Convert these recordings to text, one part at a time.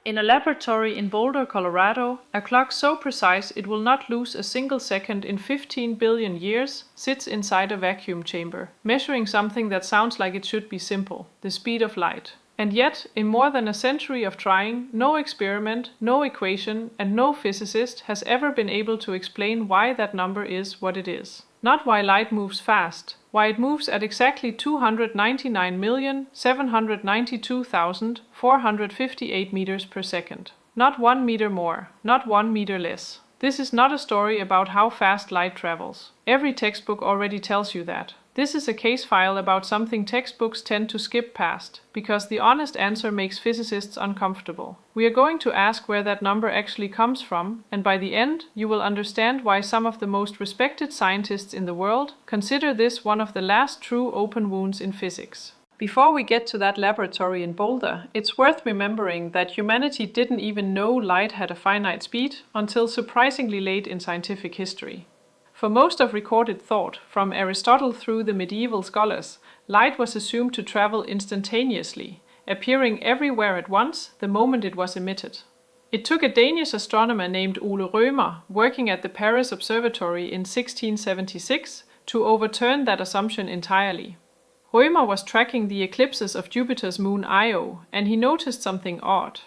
In a laboratory in Boulder, Colorado, a clock so precise it will not lose a single second in 15 billion years sits inside a vacuum chamber, measuring something that sounds like it should be simple, the speed of light. And yet, in more than a century of trying, no experiment, no equation, and no physicist has ever been able to explain why that number is what it is. Not why light moves fast, why it moves at exactly 299,792,458 meters per second. Not 1 meter more, not 1 meter less. This is not a story about how fast light travels. Every textbook already tells you that. This is a case file about something textbooks tend to skip past, because the honest answer makes physicists uncomfortable. We are going to ask where that number actually comes from, and by the end, you will understand why some of the most respected scientists in the world consider this one of the last true open wounds in physics. Before we get to that laboratory in Boulder, it's worth remembering that humanity didn't even know light had a finite speed until surprisingly late in scientific history. For most of recorded thought, from Aristotle through the medieval scholars, light was assumed to travel instantaneously, appearing everywhere at once the moment it was emitted. It took a Danish astronomer named Ole Rømer, working at the Paris Observatory in 1676, to overturn that assumption entirely. Rømer was tracking the eclipses of Jupiter's moon Io, and he noticed something odd.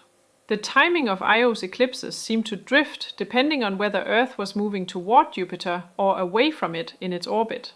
The timing of Io's eclipses seemed to drift depending on whether Earth was moving toward Jupiter or away from it in its orbit.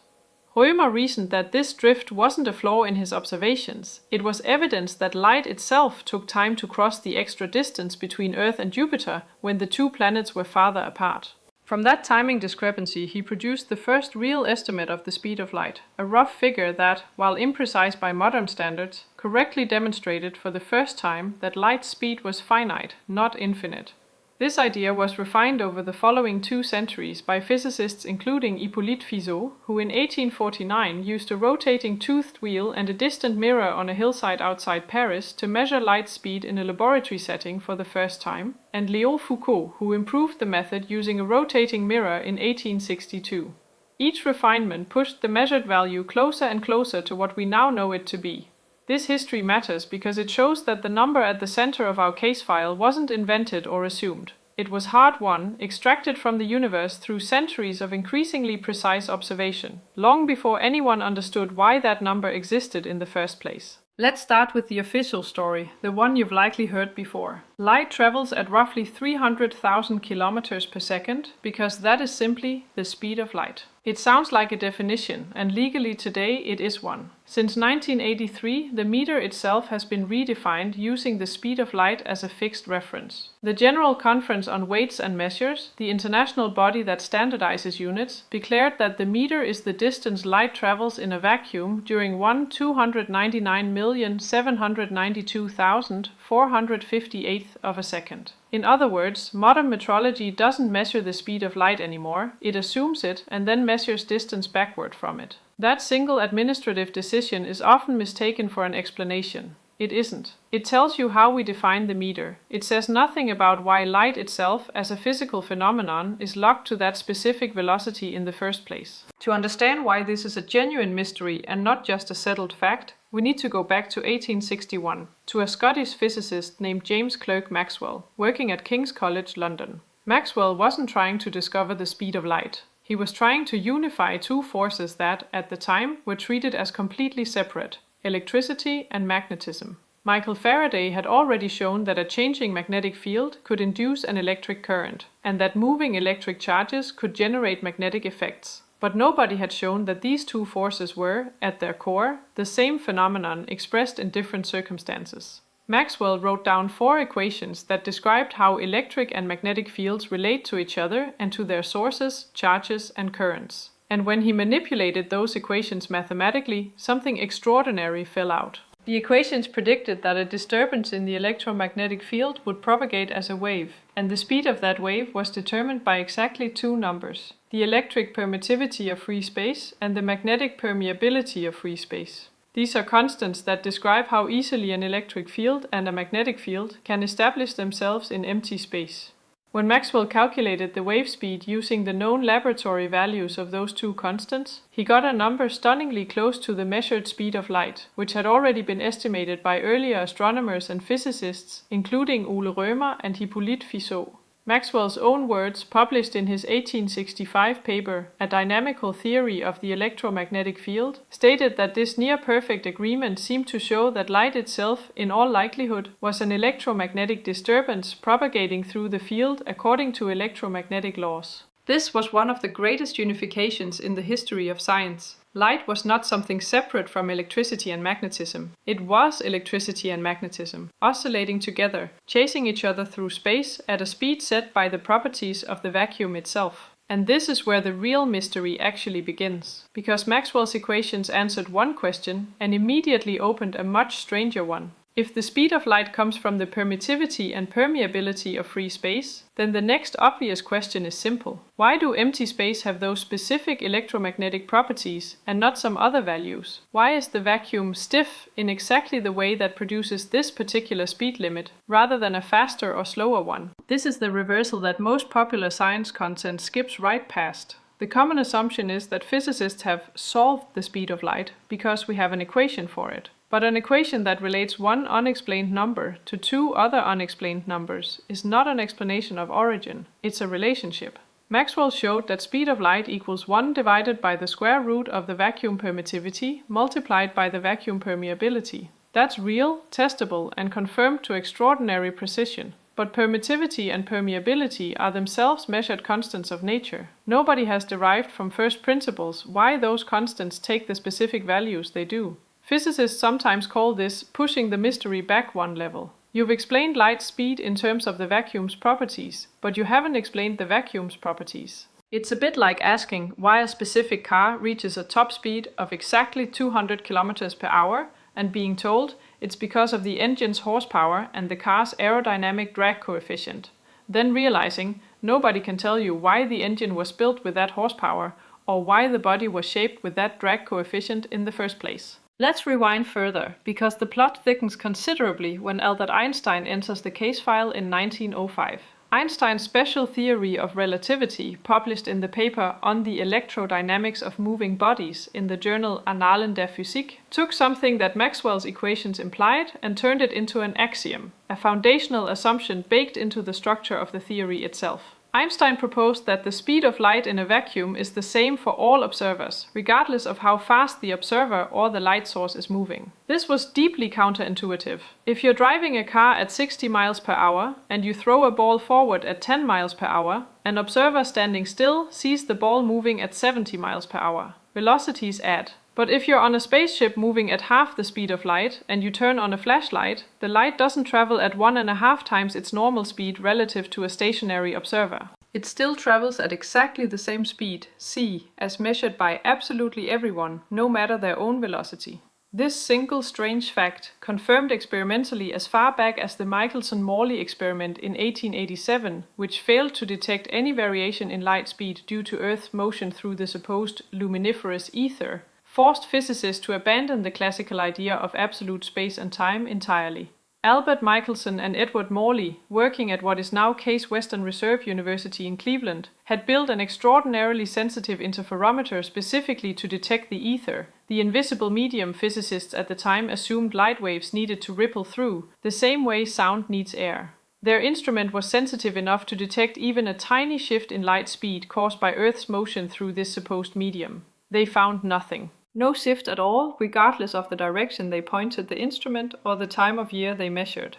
Rømer reasoned that this drift wasn't a flaw in his observations. It was evidence that light itself took time to cross the extra distance between Earth and Jupiter when the two planets were farther apart. From that timing discrepancy, he produced the first real estimate of the speed of light, a rough figure that, while imprecise by modern standards, correctly demonstrated for the first time that light's speed was finite, not infinite. This idea was refined over the following 2 centuries by physicists including Hippolyte Fizeau, who in 1849 used a rotating toothed wheel and a distant mirror on a hillside outside Paris to measure light speed in a laboratory setting for the first time, and Léon Foucault, who improved the method using a rotating mirror in 1862. Each refinement pushed the measured value closer and closer to what we now know it to be. This history matters because it shows that the number at the center of our case file wasn't invented or assumed. It was hard-won, extracted from the universe through centuries of increasingly precise observation, long before anyone understood why that number existed in the first place. Let's start with the official story, the one you've likely heard before. Light travels at roughly 300,000 kilometers per second because that is simply the speed of light. It sounds like a definition, and legally today it is one. Since 1983, the meter itself has been redefined using the speed of light as a fixed reference. The General Conference on Weights and Measures, the international body that standardizes units, declared that the meter is the distance light travels in a vacuum during 1,299,792,458th of a second. In other words, modern metrology doesn't measure the speed of light anymore, it assumes it and then measures distance backward from it. That single administrative decision is often mistaken for an explanation. It isn't. It tells you how we define the meter. It says nothing about why light itself, as a physical phenomenon, is locked to that specific velocity in the first place. To understand why this is a genuine mystery and not just a settled fact, we need to go back to 1861, to a Scottish physicist named James Clerk Maxwell, working at King's College, London. Maxwell wasn't trying to discover the speed of light. He was trying to unify 2 forces that, at the time, were treated as completely separate: electricity and magnetism. Michael Faraday had already shown that a changing magnetic field could induce an electric current, and that moving electric charges could generate magnetic effects. But nobody had shown that these 2 forces were, at their core, the same phenomenon expressed in different circumstances. Maxwell wrote down 4 equations that described how electric and magnetic fields relate to each other and to their sources, charges, and currents. And when he manipulated those equations mathematically, something extraordinary fell out. The equations predicted that a disturbance in the electromagnetic field would propagate as a wave, and the speed of that wave was determined by exactly 2 numbers: the electric permittivity of free space and the magnetic permeability of free space. These are constants that describe how easily an electric field and a magnetic field can establish themselves in empty space. When Maxwell calculated the wave speed using the known laboratory values of those two constants, he got a number stunningly close to the measured speed of light, which had already been estimated by earlier astronomers and physicists, including Ole Rømer and Hippolyte Fizeau. Maxwell's own words, published in his 1865 paper, A Dynamical Theory of the Electromagnetic Field, stated that this near-perfect agreement seemed to show that light itself, in all likelihood, was an electromagnetic disturbance propagating through the field according to electromagnetic laws. This was one of the greatest unifications in the history of science. Light was not something separate from electricity and magnetism. It was electricity and magnetism, oscillating together, chasing each other through space at a speed set by the properties of the vacuum itself. And this is where the real mystery actually begins, because Maxwell's equations answered one question and immediately opened a much stranger one. If the speed of light comes from the permittivity and permeability of free space, then the next obvious question is simple. Why do empty space have those specific electromagnetic properties and not some other values? Why is the vacuum stiff in exactly the way that produces this particular speed limit, rather than a faster or slower one? This is the reversal that most popular science content skips right past. The common assumption is that physicists have solved the speed of light because we have an equation for it. But an equation that relates one unexplained number to two other unexplained numbers is not an explanation of origin, it's a relationship. Maxwell showed that speed of light equals 1 divided by the square root of the vacuum permittivity multiplied by the vacuum permeability. That's real, testable, and confirmed to extraordinary precision. But permittivity and permeability are themselves measured constants of nature. Nobody has derived from first principles why those constants take the specific values they do. Physicists sometimes call this pushing the mystery back one level. You've explained light's speed in terms of the vacuum's properties, but you haven't explained the vacuum's properties. It's a bit like asking why a specific car reaches a top speed of exactly 200 km per hour and being told it's because of the engine's horsepower and the car's aerodynamic drag coefficient. Then realizing nobody can tell you why the engine was built with that horsepower or why the body was shaped with that drag coefficient in the first place. Let's rewind further, because the plot thickens considerably when Albert Einstein enters the case file in 1905. Einstein's special theory of relativity, published in the paper On the Electrodynamics of Moving Bodies in the journal Annalen der Physik, took something that Maxwell's equations implied and turned it into an axiom, a foundational assumption baked into the structure of the theory itself. Einstein proposed that the speed of light in a vacuum is the same for all observers, regardless of how fast the observer or the light source is moving. This was deeply counterintuitive. If you're driving a car at 60 miles per hour and you throw a ball forward at 10 miles per hour, an observer standing still sees the ball moving at 70 miles per hour. Velocities add. But if you're on a spaceship moving at half the speed of light and you turn on a flashlight, the light doesn't travel at 1.5 times its normal speed relative to a stationary observer. It still travels at exactly the same speed, c, as measured by absolutely everyone, no matter their own velocity. This single strange fact, confirmed experimentally as far back as the Michelson-Morley experiment in 1887, which failed to detect any variation in light speed due to Earth's motion through the supposed luminiferous ether, forced physicists to abandon the classical idea of absolute space and time entirely. Albert Michelson and Edward Morley, working at what is now Case Western Reserve University in Cleveland, had built an extraordinarily sensitive interferometer specifically to detect the ether, the invisible medium physicists at the time assumed light waves needed to ripple through, the same way sound needs air. Their instrument was sensitive enough to detect even a tiny shift in light speed caused by Earth's motion through this supposed medium. They found nothing. No shift at all, regardless of the direction they pointed the instrument or the time of year they measured.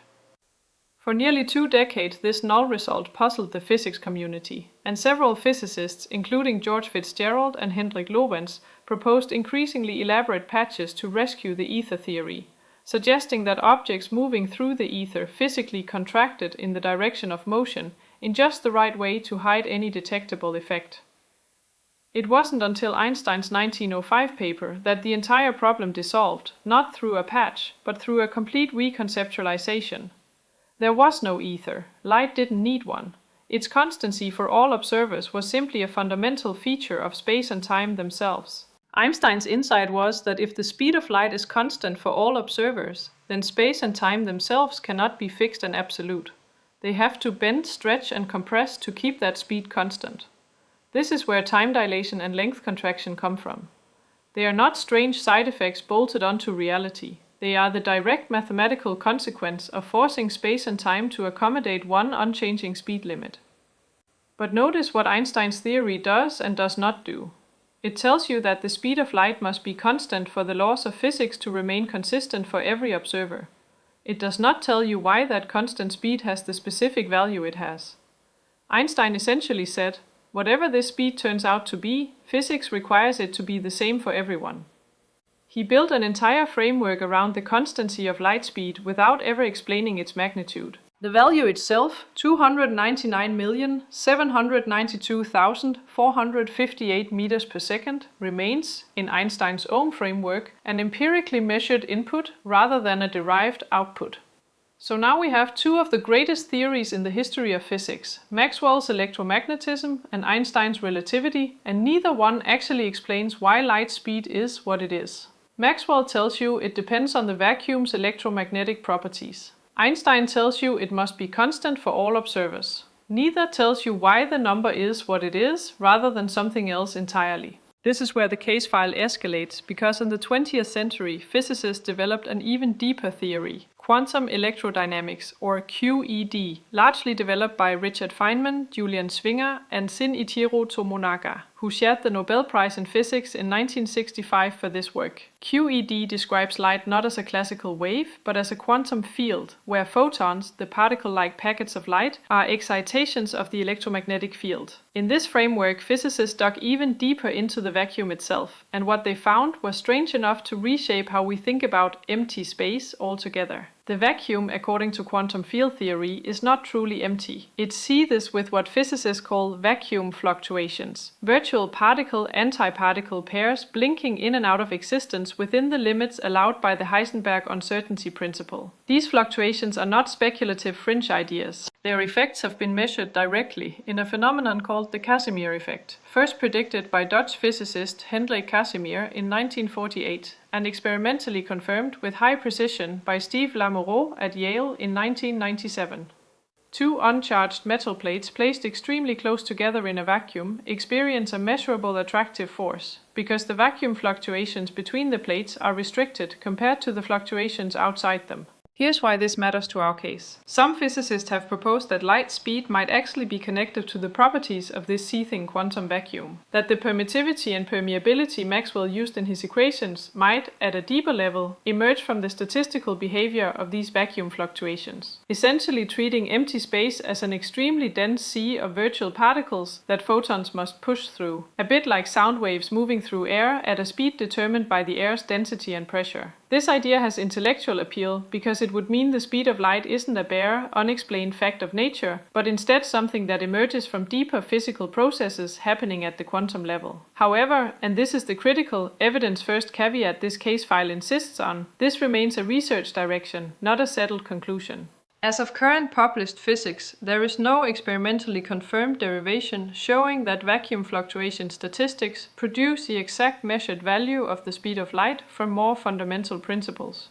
For nearly 2 decades, this null result puzzled the physics community, and several physicists, including George Fitzgerald and Hendrik Lorentz, proposed increasingly elaborate patches to rescue the ether theory, suggesting that objects moving through the ether physically contracted in the direction of motion in just the right way to hide any detectable effect. It wasn't until Einstein's 1905 paper that the entire problem dissolved, not through a patch, but through a complete reconceptualization. There was no ether. Light didn't need one. Its constancy for all observers was simply a fundamental feature of space and time themselves. Einstein's insight was that if the speed of light is constant for all observers, then space and time themselves cannot be fixed and absolute. They have to bend, stretch, and compress to keep that speed constant. This is where time dilation and length contraction come from. They are not strange side effects bolted onto reality. They are the direct mathematical consequence of forcing space and time to accommodate one unchanging speed limit. But notice what Einstein's theory does and does not do. It tells you that the speed of light must be constant for the laws of physics to remain consistent for every observer. It does not tell you why that constant speed has the specific value it has. Einstein essentially said, whatever this speed turns out to be, physics requires it to be the same for everyone. He built an entire framework around the constancy of light speed without ever explaining its magnitude. The value itself, 299,792,458 meters per second, remains, in Einstein's own framework, an empirically measured input rather than a derived output. So now we have two of the greatest theories in the history of physics, Maxwell's electromagnetism and Einstein's relativity, and neither one actually explains why light speed is what it is. Maxwell tells you it depends on the vacuum's electromagnetic properties. Einstein tells you it must be constant for all observers. Neither tells you why the number is what it is, rather than something else entirely. This is where the case file escalates, because in the 20th century, physicists developed an even deeper theory, quantum electrodynamics, or QED, largely developed by Richard Feynman, Julian Schwinger, and Shinichiro Tomonaga, who shared the Nobel Prize in Physics in 1965 for this work. QED describes light not as a classical wave, but as a quantum field, where photons, the particle-like packets of light, are excitations of the electromagnetic field. In this framework, physicists dug even deeper into the vacuum itself, and what they found was strange enough to reshape how we think about empty space altogether. The vacuum, according to quantum field theory, is not truly empty. It seethes with what physicists call vacuum fluctuations, virtual particle-antiparticle pairs blinking in and out of existence within the limits allowed by the Heisenberg uncertainty principle. These fluctuations are not speculative fringe ideas. Their effects have been measured directly in a phenomenon called the Casimir effect, first predicted by Dutch physicist Hendrik Casimir in 1948, and experimentally confirmed with high precision by Steve Lamoureux at Yale in 1997. Two uncharged metal plates placed extremely close together in a vacuum experience a measurable attractive force, because the vacuum fluctuations between the plates are restricted compared to the fluctuations outside them. Here's why this matters to our case. Some physicists have proposed that light speed might actually be connected to the properties of this seething quantum vacuum, that the permittivity and permeability Maxwell used in his equations might, at a deeper level, emerge from the statistical behavior of these vacuum fluctuations, essentially treating empty space as an extremely dense sea of virtual particles that photons must push through, a bit like sound waves moving through air at a speed determined by the air's density and pressure. This idea has intellectual appeal because it would mean the speed of light isn't a bare, unexplained fact of nature, but instead something that emerges from deeper physical processes happening at the quantum level. However, and this is the critical, evidence-first caveat this case file insists on, this remains a research direction, not a settled conclusion. As of current published physics, there is no experimentally confirmed derivation showing that vacuum fluctuation statistics produce the exact measured value of the speed of light from more fundamental principles.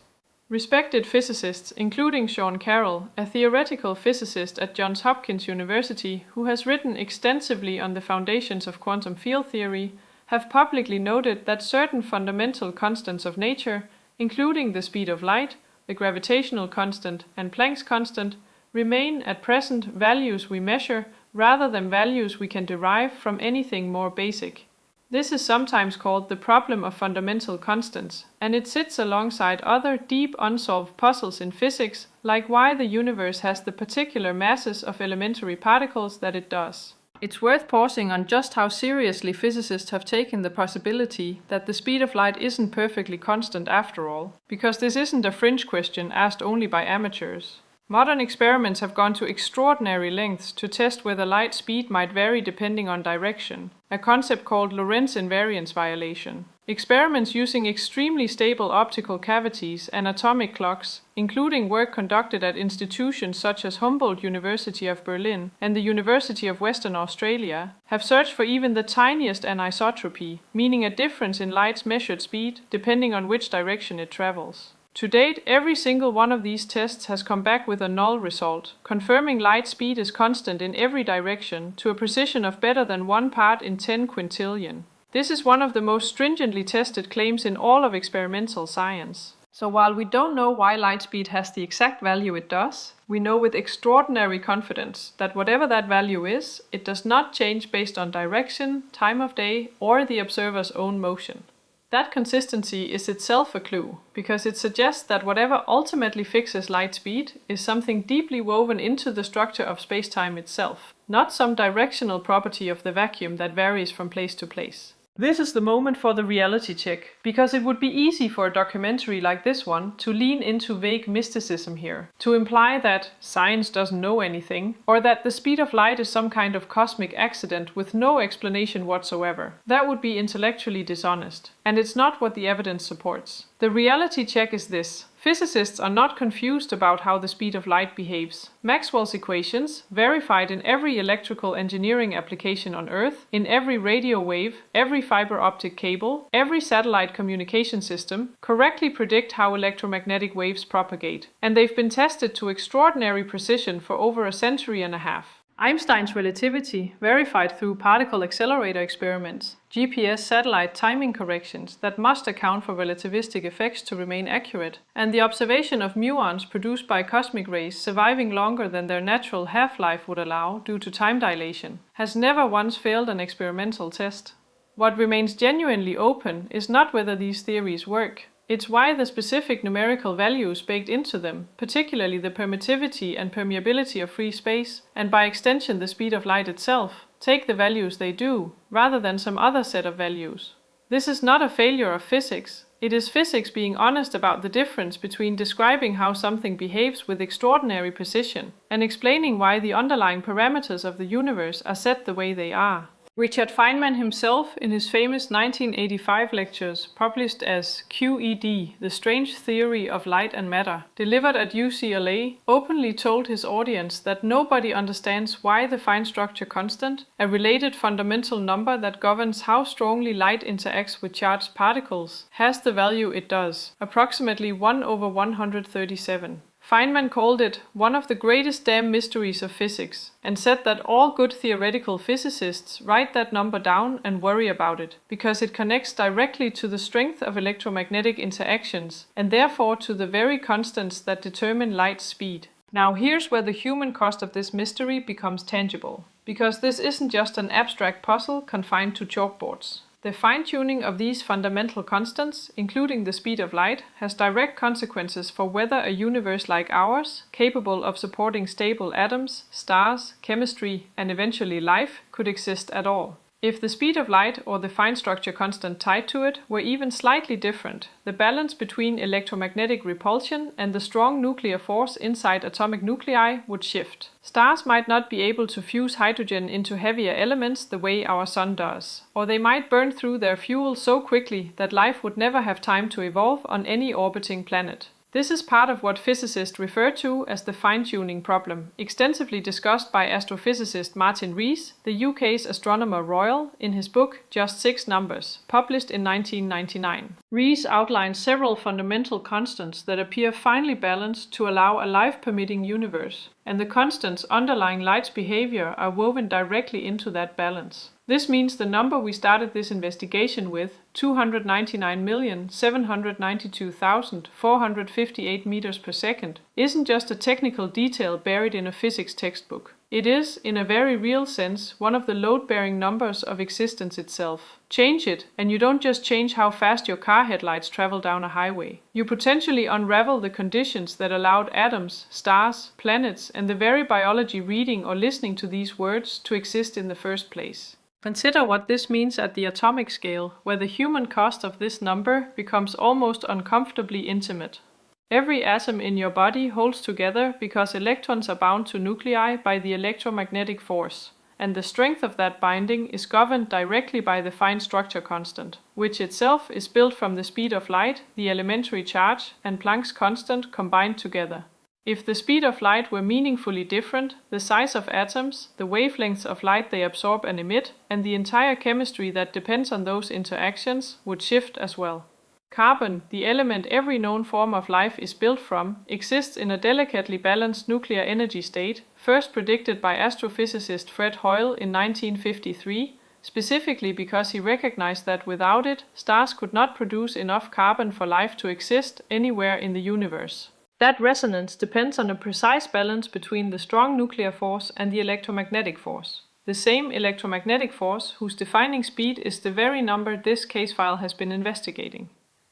Respected physicists, including Sean Carroll, a theoretical physicist at Johns Hopkins University who has written extensively on the foundations of quantum field theory, have publicly noted that certain fundamental constants of nature, including the speed of light, the gravitational constant, and Planck's constant, remain at present values we measure rather than values we can derive from anything more basic. This is sometimes called the problem of fundamental constants, and it sits alongside other deep unsolved puzzles in physics, like why the universe has the particular masses of elementary particles that it does. It's worth pausing on just how seriously physicists have taken the possibility that the speed of light isn't perfectly constant after all, because this isn't a fringe question asked only by amateurs. Modern experiments have gone to extraordinary lengths to test whether light speed might vary depending on direction, a concept called Lorentz invariance violation. Experiments using extremely stable optical cavities and atomic clocks, including work conducted at institutions such as Humboldt University of Berlin and the University of Western Australia, have searched for even the tiniest anisotropy, meaning a difference in light's measured speed depending on which direction it travels. To date, every single one of these tests has come back with a null result, confirming light speed is constant in every direction to a precision of better than 1 part in 10 quintillion. This is one of the most stringently tested claims in all of experimental science. So while we don't know why light speed has the exact value it does, we know with extraordinary confidence that whatever that value is, it does not change based on direction, time of day, or the observer's own motion. That consistency is itself a clue, because it suggests that whatever ultimately fixes light speed is something deeply woven into the structure of spacetime itself, not some directional property of the vacuum that varies from place to place. This is the moment for the reality check, because it would be easy for a documentary like this one to lean into vague mysticism here, to imply that science doesn't know anything, or that the speed of light is some kind of cosmic accident with no explanation whatsoever. That would be intellectually dishonest, and it's not what the evidence supports. The reality check is this. Physicists are not confused about how the speed of light behaves. Maxwell's equations, verified in every electrical engineering application on Earth, in every radio wave, every fiber optic cable, every satellite communication system, correctly predict how electromagnetic waves propagate. And they've been tested to extraordinary precision for over a century and a half. Einstein's relativity, verified through particle accelerator experiments, GPS satellite timing corrections that must account for relativistic effects to remain accurate, and the observation of muons produced by cosmic rays surviving longer than their natural half-life would allow due to time dilation, has never once failed an experimental test. What remains genuinely open is not whether these theories work. It's why the specific numerical values baked into them, particularly the permittivity and permeability of free space, and by extension the speed of light itself, take the values they do, rather than some other set of values. This is not a failure of physics. It is physics being honest about the difference between describing how something behaves with extraordinary precision and explaining why the underlying parameters of the universe are set the way they are. Richard Feynman himself, in his famous 1985 lectures, published as QED, The Strange Theory of Light and Matter, delivered at UCLA, openly told his audience that nobody understands why the fine structure constant, a related fundamental number that governs how strongly light interacts with charged particles, has the value it does, approximately 1/137. Feynman called it one of the greatest damn mysteries of physics, and said that all good theoretical physicists write that number down and worry about it, because it connects directly to the strength of electromagnetic interactions, and therefore to the very constants that determine light's speed. Now here's where the human cost of this mystery becomes tangible, because this isn't just an abstract puzzle confined to chalkboards. The fine-tuning of these fundamental constants, including the speed of light, has direct consequences for whether a universe like ours, capable of supporting stable atoms, stars, chemistry, and eventually life, could exist at all. If the speed of light or the fine structure constant tied to it were even slightly different, the balance between electromagnetic repulsion and the strong nuclear force inside atomic nuclei would shift. Stars might not be able to fuse hydrogen into heavier elements the way our sun does, or they might burn through their fuel so quickly that life would never have time to evolve on any orbiting planet. This is part of what physicists refer to as the fine-tuning problem, extensively discussed by astrophysicist Martin Rees, the UK's Astronomer Royal, in his book Just 6 Numbers, published in 1999. Rees outlines several fundamental constants that appear finely balanced to allow a life-permitting universe, and the constants underlying light's behavior are woven directly into that balance. This means the number we started this investigation with, 299,792,458 meters per second, isn't just a technical detail buried in a physics textbook. It is, in a very real sense, one of the load-bearing numbers of existence itself. Change it, and you don't just change how fast your car headlights travel down a highway. You potentially unravel the conditions that allowed atoms, stars, planets, and the very biology reading or listening to these words to exist in the first place. Consider what this means at the atomic scale, where the human cost of this number becomes almost uncomfortably intimate. Every atom in your body holds together because electrons are bound to nuclei by the electromagnetic force, and the strength of that binding is governed directly by the fine structure constant, which itself is built from the speed of light, the elementary charge, and Planck's constant combined together. If the speed of light were meaningfully different, the size of atoms, the wavelengths of light they absorb and emit, and the entire chemistry that depends on those interactions would shift as well. Carbon, the element every known form of life is built from, exists in a delicately balanced nuclear energy state, first predicted by astrophysicist Fred Hoyle in 1953, specifically because he recognized that without it, stars could not produce enough carbon for life to exist anywhere in the universe. That resonance depends on a precise balance between the strong nuclear force and the electromagnetic force. The same electromagnetic force whose defining speed is the very number this case file has been investigating.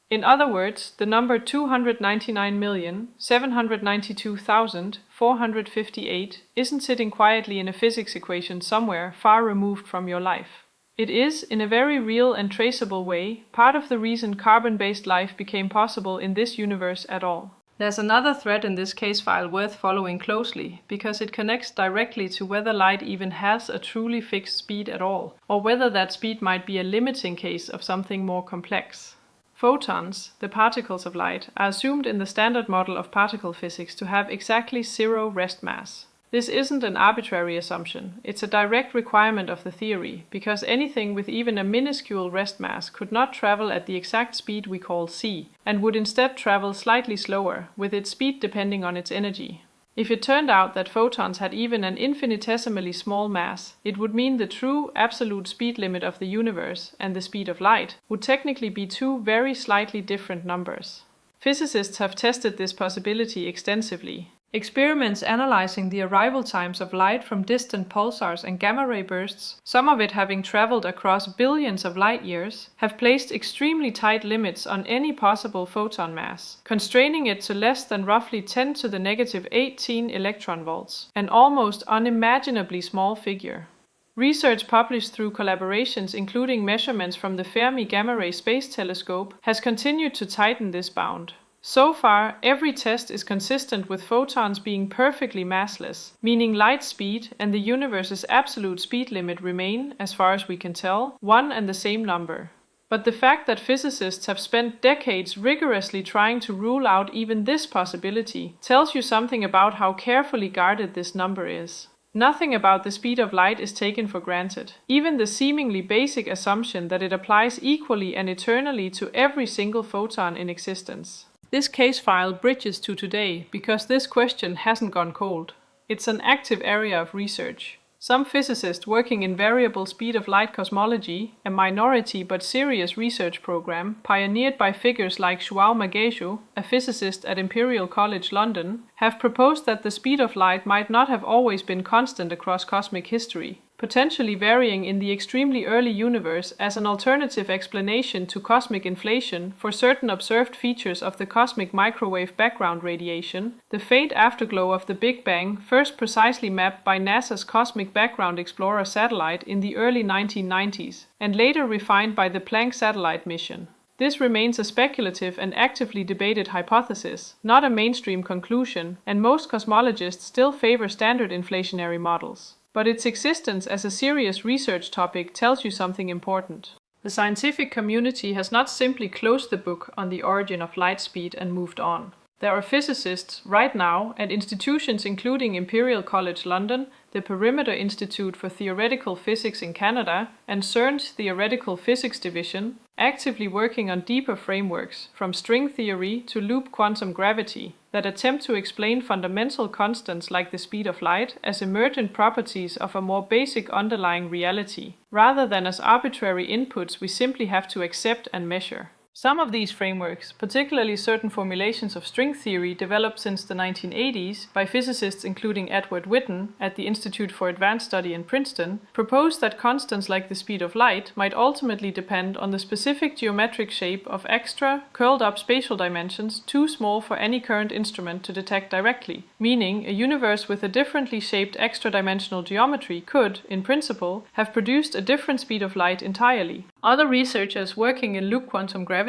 In other words, the number 299,792,458 isn't sitting quietly in a physics equation somewhere far removed from your life. It is, in a very real and traceable way, part of the reason carbon-based life became possible in this universe at all. There's another thread in this case file worth following closely, because it connects directly to whether light even has a truly fixed speed at all, or whether that speed might be a limiting case of something more complex. Photons, the particles of light, are assumed in the standard model of particle physics to have exactly zero rest mass. This isn't an arbitrary assumption, it's a direct requirement of the theory, because anything with even a minuscule rest mass could not travel at the exact speed we call c, and would instead travel slightly slower, with its speed depending on its energy. If it turned out that photons had even an infinitesimally small mass, it would mean the true absolute speed limit of the universe and the speed of light would technically be two very slightly different numbers. Physicists have tested this possibility extensively. Experiments analyzing the arrival times of light from distant pulsars and gamma-ray bursts, some of it having traveled across billions of light years, have placed extremely tight limits on any possible photon mass, constraining it to less than roughly 10 to the negative 18 electron volts, an almost unimaginably small figure. Research published through collaborations including measurements from the Fermi Gamma-ray Space Telescope has continued to tighten this bound. So far, every test is consistent with photons being perfectly massless, meaning light speed and the universe's absolute speed limit remain, as far as we can tell, one and the same number. But the fact that physicists have spent decades rigorously trying to rule out even this possibility tells you something about how carefully guarded this number is. Nothing about the speed of light is taken for granted. Even the seemingly basic assumption that it applies equally and eternally to every single photon in existence. This case file bridges to today because this question hasn't gone cold. It's an active area of research. Some physicists working in variable speed of light cosmology, a minority but serious research program pioneered by figures like João Magejo, a physicist at Imperial College London, have proposed that the speed of light might not have always been constant across cosmic history, potentially varying in the extremely early universe as an alternative explanation to cosmic inflation for certain observed features of the cosmic microwave background radiation, the faint afterglow of the Big Bang first precisely mapped by NASA's Cosmic Background Explorer satellite in the early 1990s, and later refined by the Planck satellite mission. This remains a speculative and actively debated hypothesis, not a mainstream conclusion, and most cosmologists still favor standard inflationary models. But its existence as a serious research topic tells you something important. The scientific community has not simply closed the book on the origin of light speed and moved on. There are physicists right now at institutions including Imperial College London, the Perimeter Institute for Theoretical Physics in Canada, and CERN's Theoretical Physics Division, actively working on deeper frameworks, from string theory to loop quantum gravity, that attempt to explain fundamental constants like the speed of light as emergent properties of a more basic underlying reality, rather than as arbitrary inputs we simply have to accept and measure. Some of these frameworks, particularly certain formulations of string theory developed since the 1980s by physicists including Edward Witten at the Institute for Advanced Study in Princeton, propose that constants like the speed of light might ultimately depend on the specific geometric shape of extra, curled-up spatial dimensions too small for any current instrument to detect directly, meaning a universe with a differently shaped extra-dimensional geometry could, in principle, have produced a different speed of light entirely. Other researchers working in loop quantum gravity,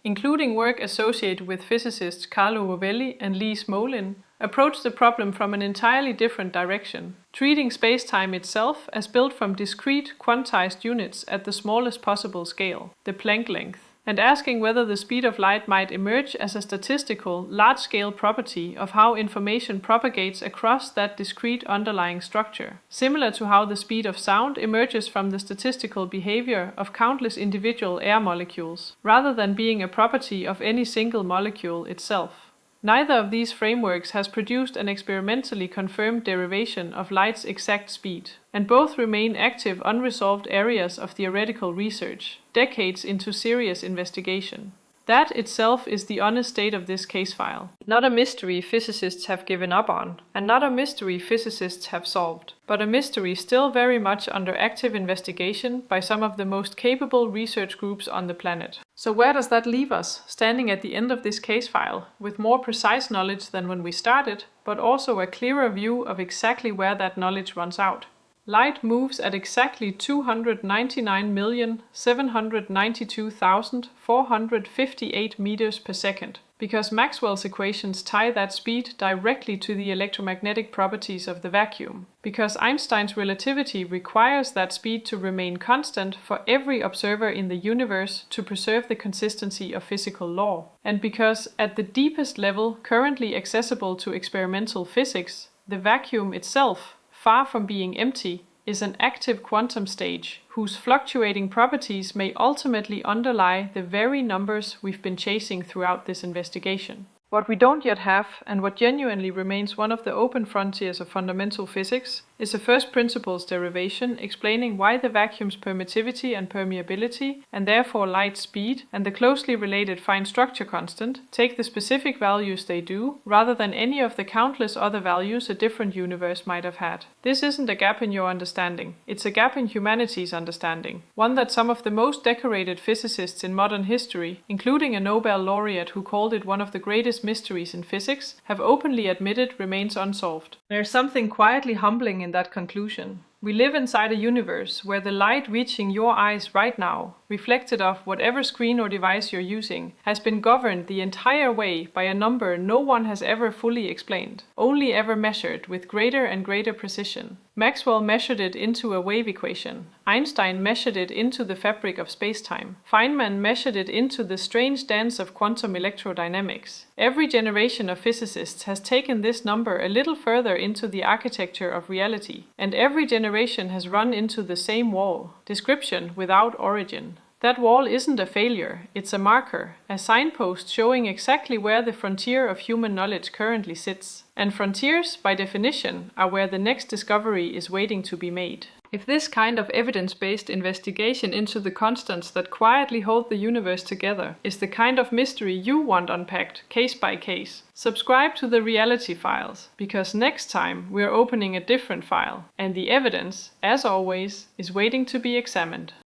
including work associated with physicists Carlo Rovelli and Lee Smolin, approach the problem from an entirely different direction, treating space-time itself as built from discrete, quantized units at the smallest possible scale, the Planck length. and asking whether the speed of light might emerge as a statistical, large-scale property of how information propagates across that discrete underlying structure, similar to how the speed of sound emerges from the statistical behavior of countless individual air molecules, rather than being a property of any single molecule itself. Neither of these frameworks has produced an experimentally confirmed derivation of light's exact speed, and both remain active unresolved areas of theoretical research, decades into serious investigation. That itself is the honest state of this case file. Not a mystery physicists have given up on, and not a mystery physicists have solved, but a mystery still very much under active investigation by some of the most capable research groups on the planet. So where does that leave us, standing at the end of this case file, with more precise knowledge than when we started, but also a clearer view of exactly where that knowledge runs out? Light moves at exactly 299,792,458 meters per second, because Maxwell's equations tie that speed directly to the electromagnetic properties of the vacuum, because Einstein's relativity requires that speed to remain constant for every observer in the universe to preserve the consistency of physical law, and because, at the deepest level currently accessible to experimental physics, the vacuum itself, far from being empty, is an active quantum stage whose fluctuating properties may ultimately underlie the very numbers we've been chasing throughout this investigation. What we don't yet have, and what genuinely remains one of the open frontiers of fundamental physics, is a first principles derivation explaining why the vacuum's permittivity and permeability, and therefore light speed, and the closely related fine structure constant, take the specific values they do, rather than any of the countless other values a different universe might have had. This isn't a gap in your understanding, it's a gap in humanity's understanding, one that some of the most decorated physicists in modern history, including a Nobel laureate who called it one of the greatest mysteries in physics, have openly admitted remains unsolved. There's something quietly humbling in that conclusion. We live inside a universe where the light reaching your eyes right now, reflected off whatever screen or device you're using, has been governed the entire way by a number no one has ever fully explained, only ever measured with greater and greater precision. Maxwell measured it into a wave equation. Einstein measured it into the fabric of space-time. Feynman measured it into the strange dance of quantum electrodynamics. Every generation of physicists has taken this number a little further into the architecture of reality, and every generation has run into the same wall, description without origin. That wall isn't a failure, it's a marker, a signpost showing exactly where the frontier of human knowledge currently sits. And frontiers, by definition, are where the next discovery is waiting to be made. If this kind of evidence-based investigation into the constants that quietly hold the universe together is the kind of mystery you want unpacked, case by case, subscribe to the Reality Files, because next time we're opening a different file, and the evidence, as always, is waiting to be examined.